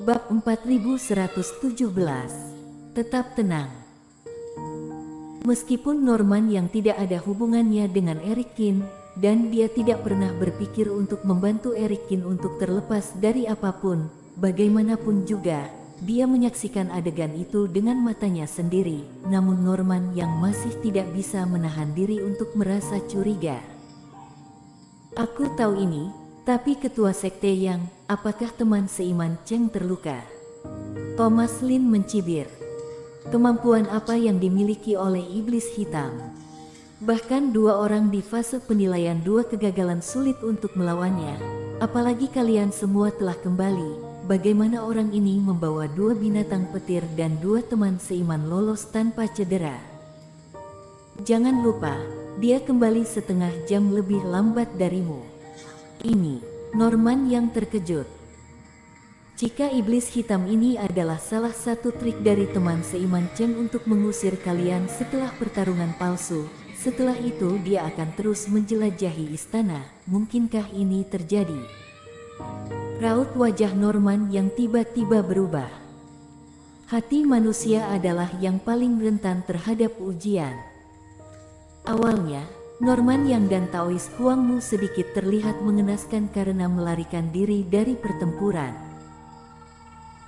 Bab 4117. Tetap tenang. Meskipun Norman yang tidak ada hubungannya dengan Erikin, dan dia tidak pernah berpikir untuk membantu Erikin untuk terlepas dari apapun, bagaimanapun juga, dia menyaksikan adegan itu dengan matanya sendiri. Namun Norman yang masih tidak bisa menahan diri untuk merasa curiga. Aku tahu ini, tapi ketua sekte yang, apakah teman seiman Cheng terluka? Thomas Lin mencibir. Kemampuan apa yang dimiliki oleh iblis hitam? Bahkan dua orang di fase penilaian dua kegagalan sulit untuk melawannya. Apalagi kalian semua telah kembali. Bagaimana orang ini membawa dua binatang petir dan dua teman seiman lolos tanpa cedera? Jangan lupa, dia kembali setengah jam lebih lambat darimu. Ini, Norman yang terkejut. Jika iblis hitam ini adalah salah satu trik dari teman seiman Cheng untuk mengusir kalian setelah pertarungan palsu, setelah itu dia akan terus menjelajahi istana. Mungkinkah ini terjadi? Raut wajah Norman yang tiba-tiba berubah. Hati manusia adalah yang paling rentan terhadap ujian. Awalnya, Norman Yang dan Taois Huangmu sedikit terlihat mengenaskan karena melarikan diri dari pertempuran.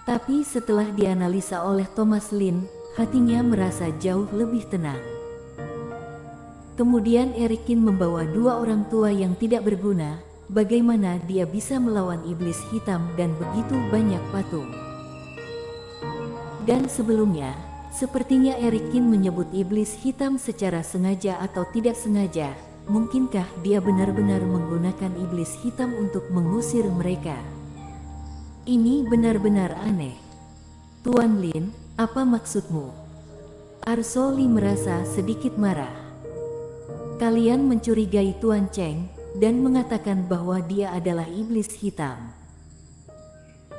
Tapi setelah dianalisa oleh Thomas Lin, hatinya merasa jauh lebih tenang. Kemudian Erikin membawa dua orang tua yang tidak berguna. Bagaimana dia bisa melawan iblis hitam dan begitu banyak patung? Dan sebelumnya, sepertinya Erikin menyebut iblis hitam secara sengaja atau tidak sengaja. Mungkinkah dia benar-benar menggunakan iblis hitam untuk mengusir mereka? Ini benar-benar aneh. Tuan Lin, apa maksudmu? Arsoli merasa sedikit marah. Kalian mencurigai Tuan Cheng dan mengatakan bahwa dia adalah iblis hitam.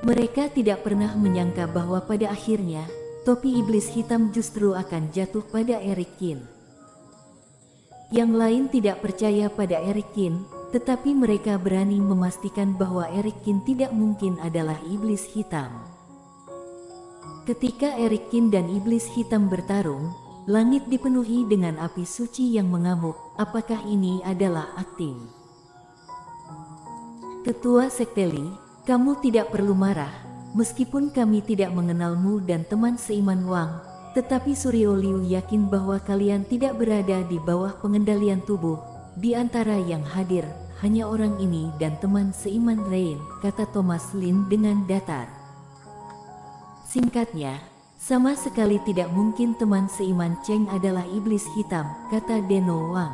Mereka tidak pernah menyangka bahwa pada akhirnya topi iblis hitam justru akan jatuh pada Erikin. Yang lain tidak percaya pada Erikin, tetapi mereka berani memastikan bahwa Erikin tidak mungkin adalah iblis hitam. Ketika Erikin dan iblis hitam bertarung, langit dipenuhi dengan api suci yang mengamuk. Apakah ini adalah akting? Ketua Sekte Li, kamu tidak perlu marah. Meskipun kami tidak mengenalmu dan teman seiman Wang, tetapi Suryo Liu yakin bahwa kalian tidak berada di bawah pengendalian tubuh. Di antara yang hadir, hanya orang ini dan teman seiman Rain, kata Thomas Lin dengan datar. Singkatnya, sama sekali tidak mungkin teman seiman Cheng adalah iblis hitam, kata Deno Wang.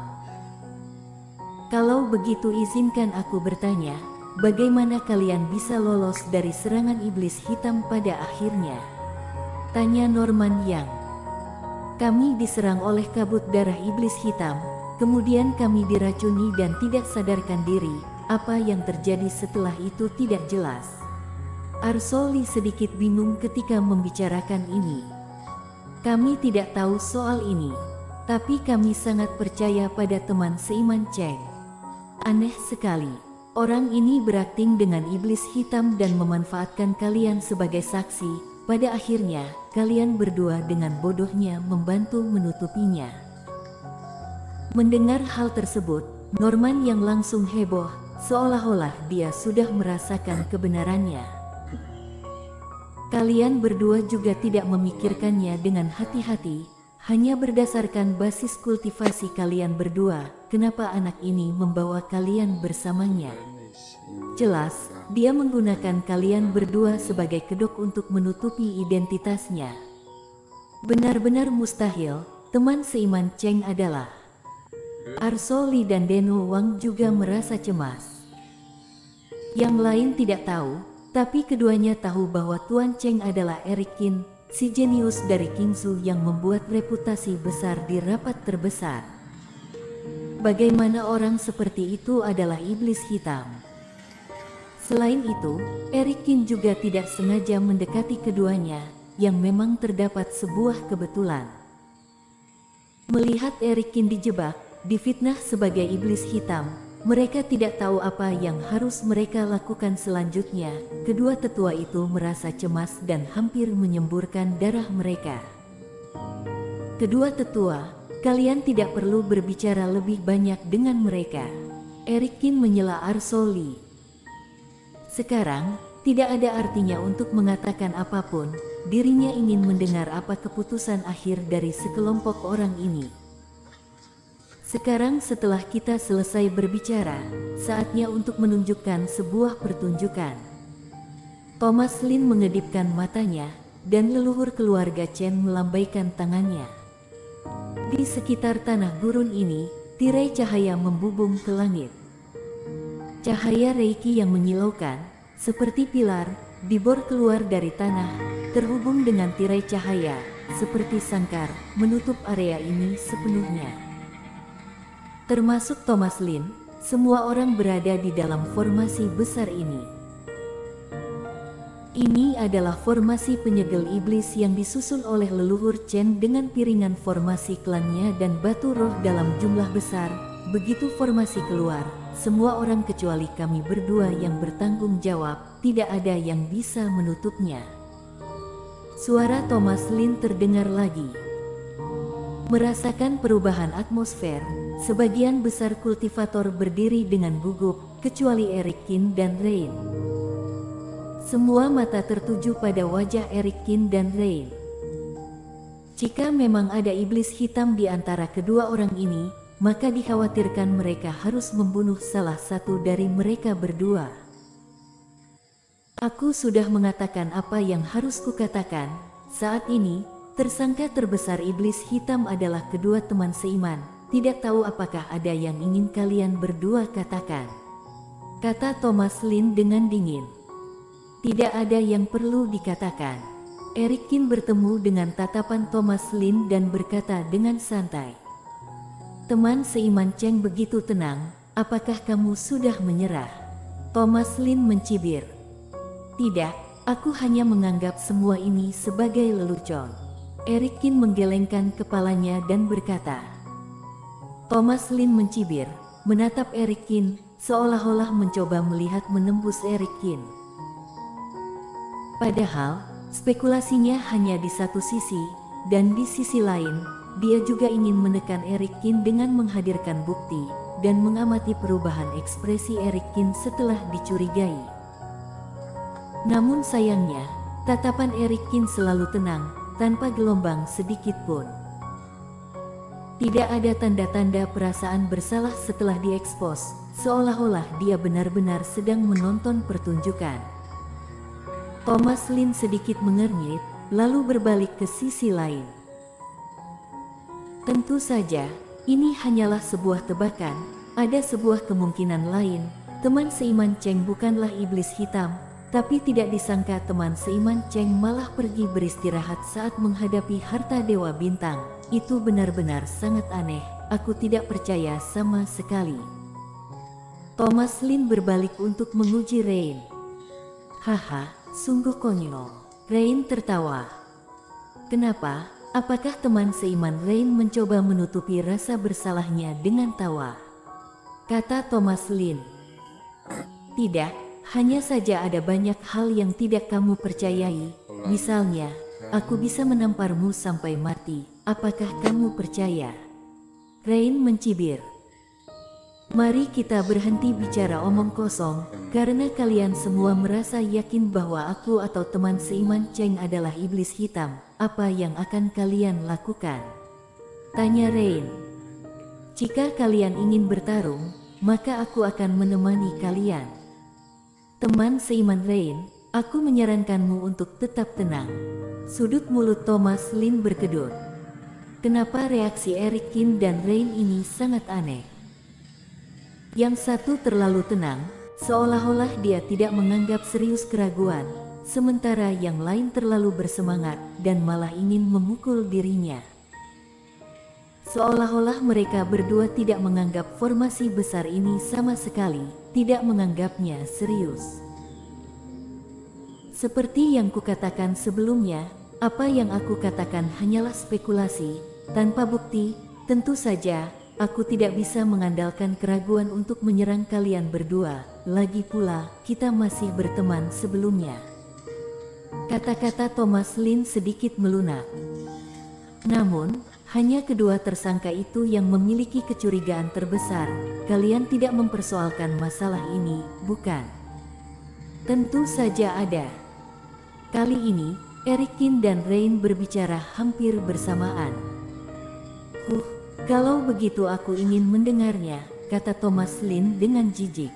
Kalau begitu izinkan aku bertanya, bagaimana kalian bisa lolos dari serangan iblis hitam pada akhirnya? Tanya Norman Yang. Kami diserang oleh kabut darah iblis hitam, kemudian kami diracuni dan tidak sadarkan diri. Apa yang terjadi setelah itu tidak jelas. Arsoli sedikit bingung ketika membicarakan ini. Kami tidak tahu soal ini, tapi kami sangat percaya pada teman seiman Cheng. Aneh sekali. Orang ini berakting dengan iblis hitam dan memanfaatkan kalian sebagai saksi. Pada akhirnya, kalian berdua dengan bodohnya membantu menutupinya. Mendengar hal tersebut, Norman yang langsung heboh, seolah-olah dia sudah merasakan kebenarannya. Kalian berdua juga tidak memikirkannya dengan hati-hati, hanya berdasarkan basis kultivasi kalian berdua. Kenapa anak ini membawa kalian bersamanya? Jelas, dia menggunakan kalian berdua sebagai kedok untuk menutupi identitasnya. Benar-benar mustahil, teman seiman Cheng adalah. Arsoli dan Deno Wang juga merasa cemas. Yang lain tidak tahu, tapi keduanya tahu bahwa Tuan Cheng adalah Erikin, si jenius dari Qingzu yang membuat reputasi besar di rapat terbesar. Bagaimana orang seperti itu adalah iblis hitam? Selain itu, Erikin juga tidak sengaja mendekati keduanya, yang memang terdapat sebuah kebetulan. Melihat Erikin dijebak, difitnah sebagai iblis hitam, Mereka tidak tahu apa yang harus mereka lakukan selanjutnya. Kedua tetua itu merasa cemas dan hampir menyemburkan darah mereka. Kedua tetua, kalian tidak perlu berbicara lebih banyak dengan mereka. Erikin menyela Arsoli. Sekarang, tidak ada artinya untuk mengatakan apapun. Dirinya ingin mendengar apa keputusan akhir dari sekelompok orang ini. Sekarang setelah kita selesai berbicara, saatnya untuk menunjukkan sebuah pertunjukan. Thomas Lin mengedipkan matanya, dan leluhur keluarga Chen melambaikan tangannya. Di sekitar tanah gurun ini, tirai cahaya membubung ke langit. Cahaya Reiki yang menyilaukan, seperti pilar, dibor keluar dari tanah, terhubung dengan tirai cahaya, seperti sangkar, menutup area ini sepenuhnya. Termasuk Thomas Lin, semua orang berada di dalam formasi besar ini. Ini adalah formasi penyegel iblis yang disusun oleh leluhur Chen dengan piringan formasi klannya dan batu roh dalam jumlah besar. Begitu formasi keluar, semua orang kecuali kami berdua yang bertanggung jawab, tidak ada yang bisa menutupnya. Suara Thomas Lin terdengar lagi. Merasakan perubahan atmosfer, sebagian besar kultivator berdiri dengan gugup, kecuali Erikin dan Rain. Semua mata tertuju pada wajah Erikin dan Rain. Jika memang ada iblis hitam di antara kedua orang ini, maka dikhawatirkan mereka harus membunuh salah satu dari mereka berdua. Aku sudah mengatakan apa yang harus kukatakan. Saat ini, tersangka terbesar iblis hitam adalah kedua teman seiman. Tidak tahu apakah ada yang ingin kalian berdua katakan, kata Thomas Lin dengan dingin. Tidak ada yang perlu dikatakan. Erikin bertemu dengan tatapan Thomas Lin dan berkata dengan santai. Teman seiman Cheng begitu tenang, apakah kamu sudah menyerah? Thomas Lin mencibir. Tidak, aku hanya menganggap semua ini sebagai lelucon. Erikin menggelengkan kepalanya dan berkata. Thomas Lin mencibir, menatap Erikin, seolah-olah mencoba melihat menembus Erikin. Padahal, spekulasinya hanya di satu sisi, dan di sisi lain, dia juga ingin menekan Erikin dengan menghadirkan bukti, dan mengamati perubahan ekspresi Erikin setelah dicurigai. Namun sayangnya, tatapan Erikin selalu tenang, tanpa gelombang sedikit pun. Tidak ada tanda-tanda perasaan bersalah setelah diekspos, seolah-olah dia benar-benar sedang menonton pertunjukan. Thomas Lin sedikit mengernyit, lalu berbalik ke sisi lain. Tentu saja, ini hanyalah sebuah tebakan, ada sebuah kemungkinan lain, teman seiman Cheng bukanlah iblis hitam, tapi tidak disangka teman seiman Cheng malah pergi beristirahat saat menghadapi harta Dewa Bintang. Itu benar-benar sangat aneh, aku tidak percaya sama sekali. Thomas Lin berbalik untuk menguji Rain. Haha, sungguh konyol. Rain tertawa. Kenapa? Apakah teman seiman Rain mencoba menutupi rasa bersalahnya dengan tawa? Kata Thomas Lin. Tidak, hanya saja ada banyak hal yang tidak kamu percayai. Misalnya, aku bisa menamparmu sampai mati. Apakah kamu percaya? Rain mencibir. Mari kita berhenti bicara omong kosong, karena kalian semua merasa yakin bahwa aku atau teman seiman Cheng adalah iblis hitam. Apa yang akan kalian lakukan? Tanya Rain. Jika kalian ingin bertarung, maka aku akan menemani kalian. Teman seiman Rain, aku menyarankanmu untuk tetap tenang. Sudut mulut Thomas Lin berkedut. Kenapa reaksi Erikin dan Rain ini sangat aneh? Yang satu terlalu tenang, seolah-olah dia tidak menganggap serius keraguan, sementara yang lain terlalu bersemangat dan malah ingin memukul dirinya. Seolah-olah mereka berdua tidak menganggap formasi besar ini sama sekali, tidak menganggapnya serius. Seperti yang kukatakan sebelumnya, apa yang aku katakan hanyalah spekulasi, tanpa bukti. Tentu saja, aku tidak bisa mengandalkan keraguan untuk menyerang kalian berdua. Lagi pula, kita masih berteman sebelumnya. Kata-kata Thomas Lin sedikit melunak. Namun, hanya kedua tersangka itu yang memiliki kecurigaan terbesar. Kalian tidak mempersoalkan masalah ini, bukan? Tentu saja ada. Kali ini, Erikin dan Rain berbicara hampir bersamaan. Kalau begitu aku ingin mendengarnya, kata Thomas Lin dengan jijik.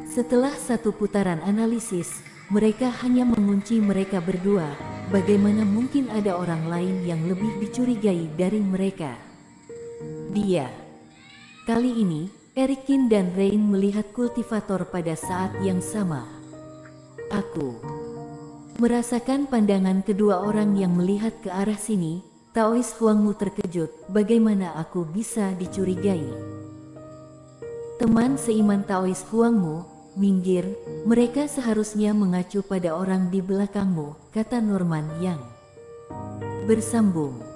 Setelah satu putaran analisis, mereka hanya mengunci mereka berdua. Bagaimana mungkin ada orang lain yang lebih dicurigai dari mereka? Dia. Kali ini, Erikin dan Rain melihat kultivator pada saat yang sama. Aku merasakan pandangan kedua orang yang melihat ke arah sini. Taois Huangmu terkejut, bagaimana aku bisa dicurigai? Teman seiman Taois Huangmu, minggir, mereka seharusnya mengacu pada orang di belakangmu, kata Norman Yang. Bersambung.